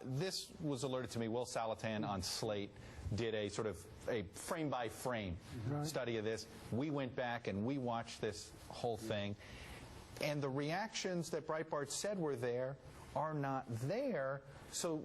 This was alerted to me. Will Salatan on Slate did a sort of a frame-by-frame study of this. We went back and we watched this whole thing. And the reactions that Breitbart said were there are not there. So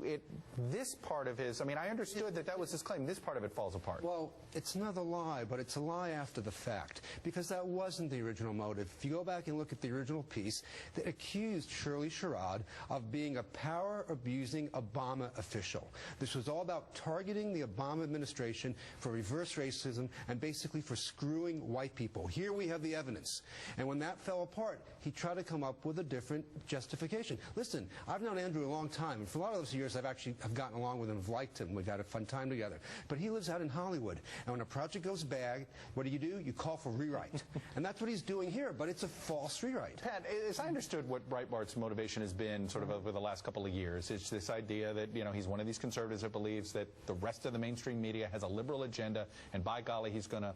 this part of his, I mean, I understood that was his claim. This part of it falls apart. Well, it's another lie, but it's a lie after the fact, because that wasn't the original motive. If you go back and look at the original piece, that accused Shirley Sherrod of being a power-abusing Obama official. This was all about targeting the Obama administration for reverse racism and basically for screwing white people. Here we have the evidence. And when that fell apart, he tried to come up with a different justification. Listen, I've known Andrew a long time, and for a lot of those years I've gotten along with him, I've liked him, we've had a fun time together. But he lives out in Hollywood, and when a project goes bad, what do? You call for rewrite. And that's what he's doing here, but it's a false rewrite. Pat, as I understood what Breitbart's motivation has been sort of over the last couple of years, it's this idea that, you know, he's one of these conservatives that believes that the rest of the mainstream media has a liberal agenda, and by golly, he's going to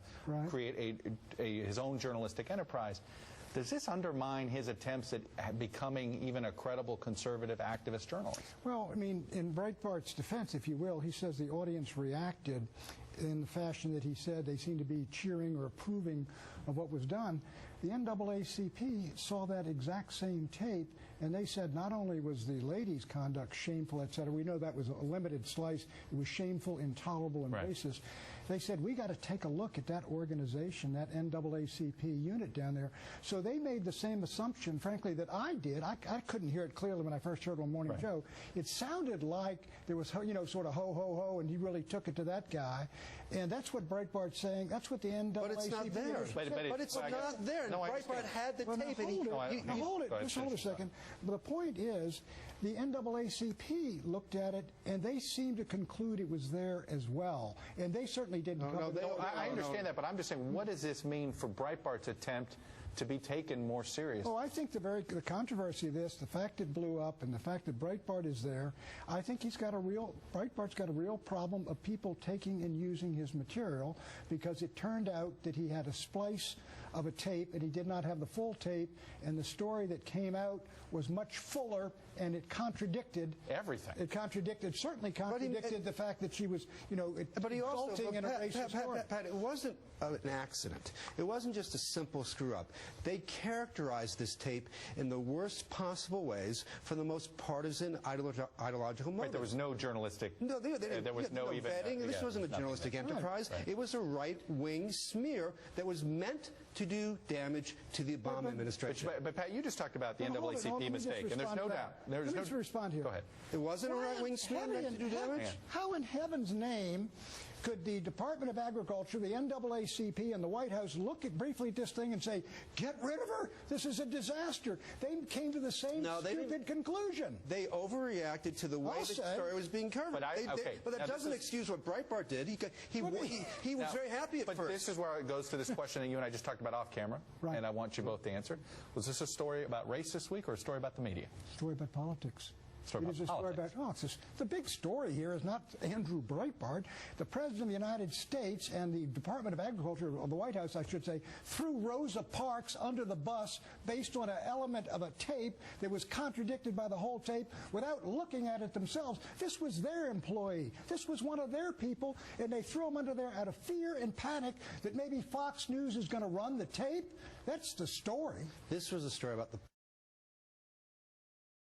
create his own journalistic enterprise. Does this undermine his attempts at becoming even a credible conservative activist journalist? Well, I mean, in Breitbart's defense, if you will, he says the audience reacted in the fashion that he said they seemed to be cheering or approving of what was done. The NAACP saw that exact same tape, and they said not only was the lady's conduct shameful, etc., we know that was a limited slice, it was shameful, intolerable, and racist. They said, we got to take a look at that organization, that NAACP unit down there. So they made the same assumption, frankly, that I did. I couldn't hear it clearly when I first heard on Morning Joe. It sounded like there was, you know, sort of ho, ho, ho, and he really took it to that guy. And that's what Breitbart's saying. That's what the NAACP But it's not there. But it's not there. And Breitbart had the tape. Hold it. Just hold a second. But the point is, the NAACP looked at it, and they seemed to conclude it was there as well. And they certainly didn't cover it. I understand that, but I'm just saying, what does this mean for Breitbart's attempt to be taken more seriously? Oh, I think the controversy of this, the fact it blew up, and the fact that Breitbart is there, I think Breitbart's got a real problem of people taking and using his material, because it turned out that he had a splice of a tape, and he did not have the full tape, and the story that came out was much fuller, and it contradicted everything. It certainly contradicted the fact that she was, you know, insulting in a racist story. Pat, it wasn't an accident. It wasn't just a simple screw-up. They characterized this tape in the worst possible ways for the most partisan ideological motives. Right, there was no journalistic... No, there was no vetting. This wasn't a journalistic enterprise. It was a right-wing smear that was meant to do damage to the Obama administration. But Pat, you just talked about the NAACP mistake, and there's no doubt. Let me just respond here. Go ahead. It wasn't a right-wing smear meant to do damage? How in heaven's name could the Department of Agriculture, the NAACP, and the White House look briefly at this thing and say, get rid of her? This is a disaster. They came to the same stupid conclusion. They overreacted to the way the story was being covered. But that doesn't excuse what Breitbart did. He was very happy at first. But this is where it goes to this question that you and I just talked about off camera, and I want you both to answer. Was this a story about race this week or a story about the media? A story about politics. It's the big story here is not Andrew Breitbart. The President of the United States and the Department of Agriculture, or the White House, I should say, threw Rosa Parks under the bus based on an element of a tape that was contradicted by the whole tape without looking at it themselves. This was their employee. This was one of their people, and they threw him under there out of fear and panic that maybe Fox News is going to run the tape. That's the story. This was a story about the